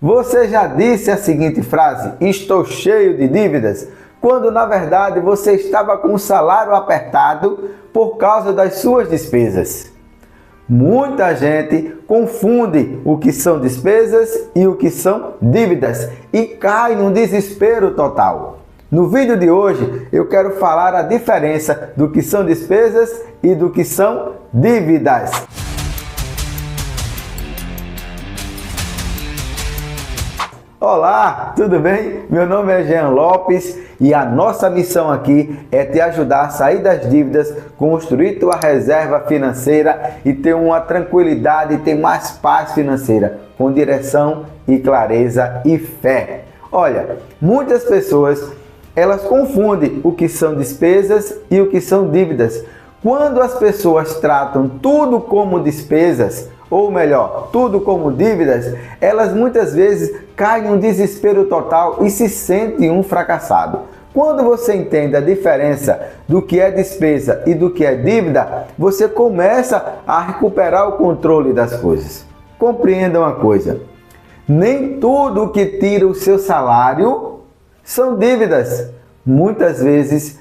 Você já disse a seguinte frase: estou cheio de dívidas, quando na verdade você estava com o salário apertado por causa das suas despesas. Muita gente confunde o que são despesas e o que são dívidas e cai num desespero total. No vídeo de hoje eu quero falar a diferença do que são despesas e do que são dívidas. Olá, tudo bem? Meu nome é Jean Lopes e a nossa missão aqui é te ajudar a sair das dívidas, construir tua reserva financeira e ter uma tranquilidade e ter mais paz financeira, com direção e clareza e fé. Olha, muitas pessoas elas confundem o que são despesas e o que são dívidas. Quando as pessoas tratam tudo como despesas, ou melhor, tudo como dívidas, elas muitas vezes caem em um desespero total e se sentem um fracassado. Quando você entende a diferença do que é despesa e do que é dívida, você começa a recuperar o controle das coisas. Compreenda uma coisa: nem tudo que tira o seu salário são dívidas. Muitas vezes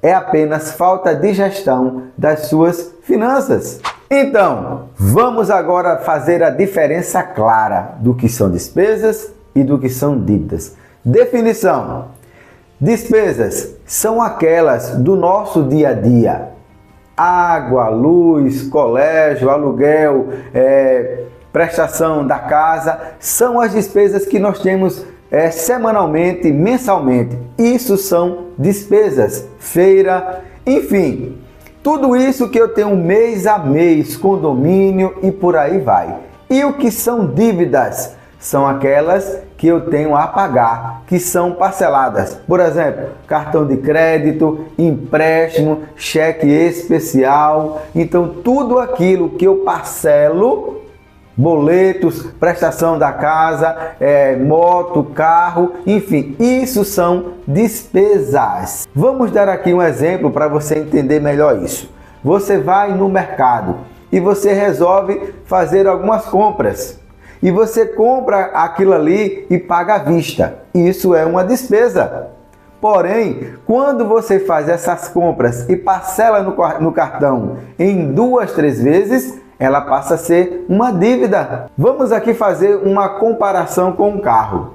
é apenas falta de gestão das suas finanças. Então, vamos agora fazer a diferença clara do que são despesas e do que são dívidas. Definição: despesas são aquelas do nosso dia a dia. Água, luz, colégio, aluguel, prestação da casa, são as despesas que nós temos semanalmente, mensalmente. Isso são despesas, feira, enfim. Tudo isso que eu tenho mês a mês, condomínio e por aí vai. E o que são dívidas? São aquelas que eu tenho a pagar, que são parceladas. Por exemplo, cartão de crédito, empréstimo, cheque especial. Então, tudo aquilo que eu parcelo, boletos, prestação da casa, moto, carro, enfim, isso são despesas. Vamos dar aqui um exemplo para você entender melhor isso. Você vai no mercado e você resolve fazer algumas compras. E você compra aquilo ali e paga à vista. Isso é uma despesa. Porém, quando você faz essas compras e parcela no cartão em 2, 3 vezes, ela passa a ser uma dívida. Vamos aqui fazer uma comparação com um carro.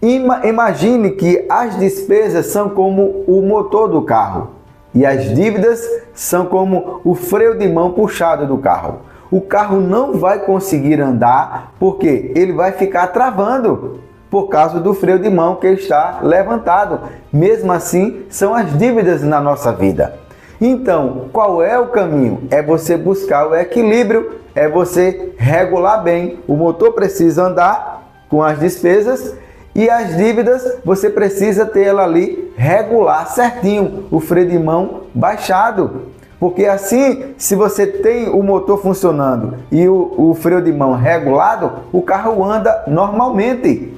Imagine que as despesas são como o motor do carro e as dívidas são como o freio de mão puxado do carro. O carro não vai conseguir andar porque ele vai ficar travando por causa do freio de mão que está levantado. Mesmo assim, são as dívidas na nossa vida. Então, qual é o caminho? É você buscar o equilíbrio, é você regular bem. O motor precisa andar com as despesas e as dívidas você precisa ter ela ali regular certinho, o freio de mão baixado. Porque assim, se você tem o motor funcionando e o freio de mão regulado, o carro anda normalmente.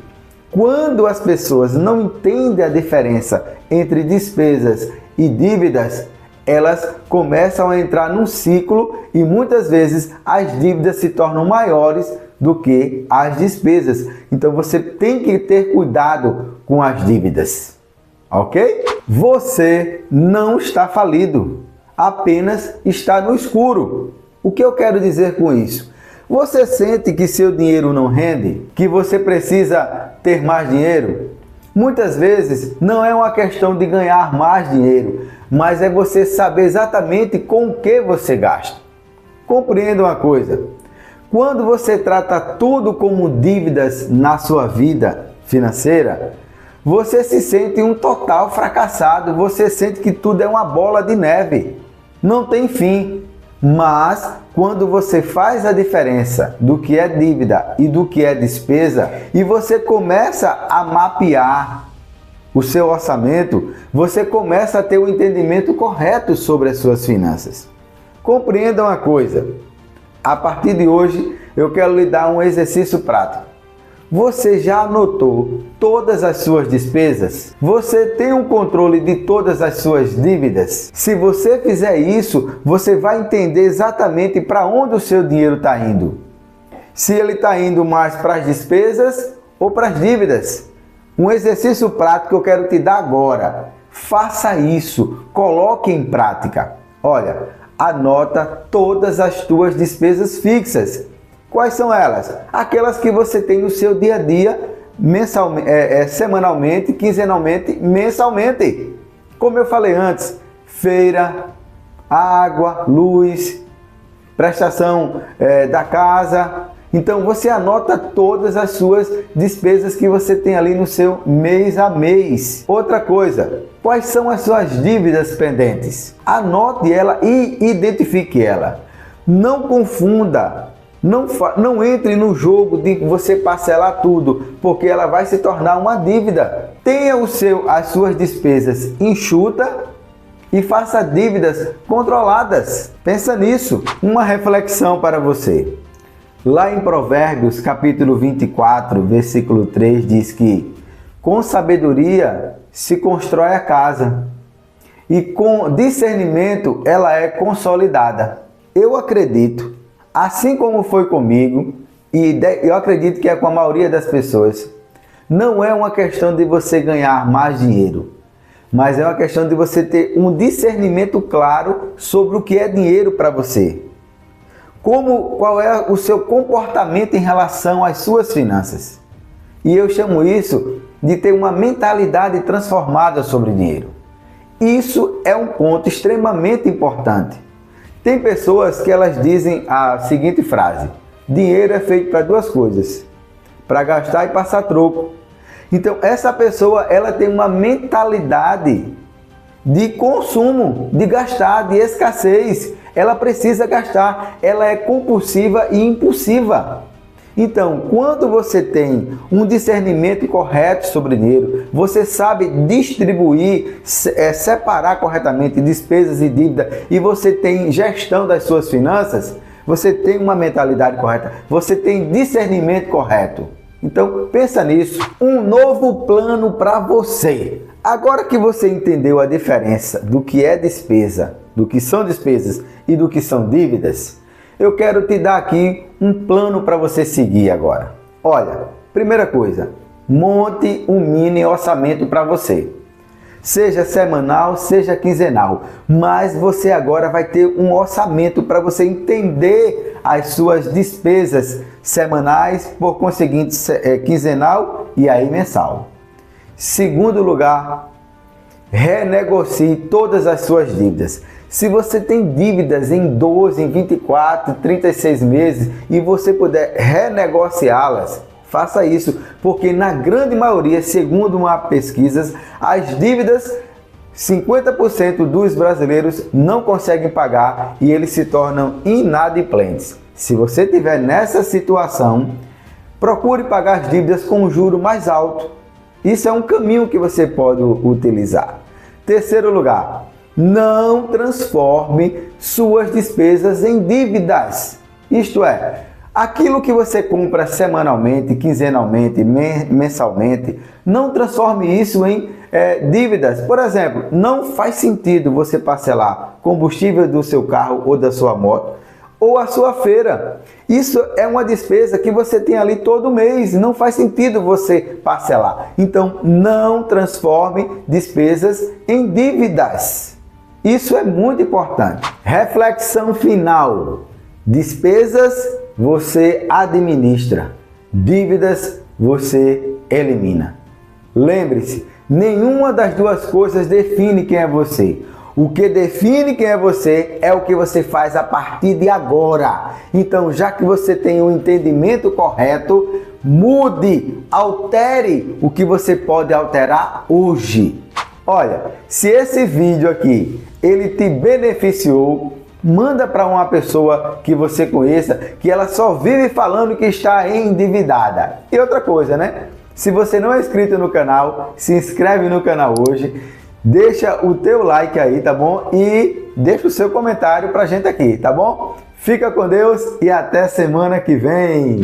Quando as pessoas não entendem a diferença entre despesas e dívidas, elas começam a entrar num ciclo e muitas vezes as dívidas se tornam maiores do que as despesas. Então você tem que ter cuidado com as dívidas, ok? Você não está falido, apenas está no escuro. O que eu quero dizer com isso? Você sente que seu dinheiro não rende? Que você precisa ter mais dinheiro? Muitas vezes não é uma questão de ganhar mais dinheiro, mas é você saber exatamente com o que você gasta. Compreenda uma coisa: quando você trata tudo como dívidas na sua vida financeira, você se sente um total fracassado, você sente que tudo é uma bola de neve, não tem fim. Mas quando você faz a diferença do que é dívida e do que é despesa e você começa a mapear o seu orçamento, você começa a ter o entendimento correto sobre as suas finanças. Compreenda uma coisa: a partir de hoje eu quero lhe dar um exercício prático. Você já anotou todas as suas despesas? Você tem um controle de todas as suas dívidas? Se você fizer isso, você vai entender exatamente para onde o seu dinheiro está indo. se ele está indo mais para as despesas ou para as dívidas. Um exercício prático que eu quero te dar agora. Faça isso, coloque em prática. Olha, anota todas as tuas despesas fixas. Quais são elas? Aquelas que você tem no seu dia a dia, semanalmente, quinzenalmente, mensalmente. Como eu falei antes, feira, água, luz, prestação da casa. Então você anota todas as suas despesas que você tem ali no seu mês a mês. Outra coisa, quais são as suas dívidas pendentes? Anote ela e identifique ela. Não confunda, não entre no jogo de você parcelar tudo, porque ela vai se tornar uma dívida. Tenha as suas despesas enxutas e faça dívidas controladas. Pensa nisso. Uma reflexão para você. Lá em Provérbios, capítulo 24, versículo 3, diz que com sabedoria se constrói a casa e com discernimento ela é consolidada. Eu acredito, assim como foi comigo, e eu acredito que é com a maioria das pessoas, não é uma questão de você ganhar mais dinheiro, mas é uma questão de você ter um discernimento claro sobre o que é dinheiro para você. Qual é o seu comportamento em relação às suas finanças. E eu chamo isso de ter uma mentalidade transformada sobre dinheiro. Isso é um ponto extremamente importante. Tem pessoas que elas dizem a seguinte frase: dinheiro é feito para duas coisas, para gastar e passar troco. Então essa pessoa ela tem uma mentalidade de consumo, de gastar, de escassez. Ela precisa gastar, ela é compulsiva e impulsiva. Então, quando você tem um discernimento correto sobre dinheiro, você sabe distribuir, separar corretamente despesas e dívida, e você tem gestão das suas finanças, você tem uma mentalidade correta, você tem discernimento correto. Então, pensa nisso. Um novo plano para você. Agora que você entendeu a diferença do que é despesa, do que são despesas e do que são dívidas, eu quero te dar aqui um plano para você seguir agora. Olha, primeira coisa, monte um mini orçamento para você. Seja semanal, seja quinzenal, mas você agora vai ter um orçamento para você entender as suas despesas semanais, por conseguinte quinzenal e aí mensal. Segundo lugar, renegocie todas as suas dívidas. Se você tem dívidas em 12, em 24, 36 meses e você puder renegociá-las, faça isso, porque na grande maioria, segundo uma pesquisa, as dívidas, 50% dos brasileiros não conseguem pagar e eles se tornam inadimplentes. Se você estiver nessa situação, procure pagar as dívidas com um juro mais alto. Isso é um caminho que você pode utilizar. Terceiro lugar, não transforme suas despesas em dívidas. Isto é, aquilo que você compra semanalmente, quinzenalmente, mensalmente, não transforme isso em dívidas. Por exemplo, não faz sentido você parcelar combustível do seu carro ou da sua moto ou a sua feira. Isso é uma despesa que você tem ali todo mês, não faz sentido você parcelar. Então, não transforme despesas em dívidas. Isso é muito importante. Reflexão final. Despesas você administra, dívidas você elimina. Lembre-se, nenhuma das duas coisas define quem é você. O que define quem é você é o que você faz a partir de agora. Então, já que você tem o entendimento correto, mude, altere o que você pode alterar hoje. Olha, se esse vídeo aqui, ele te beneficiou, manda para uma pessoa que você conheça, que ela só vive falando que está endividada. E outra coisa, né? Se você não é inscrito no canal, se inscreve no canal hoje. Deixa o teu like aí, tá bom? E deixa o seu comentário pra gente aqui, tá bom? Fica com Deus e até semana que vem!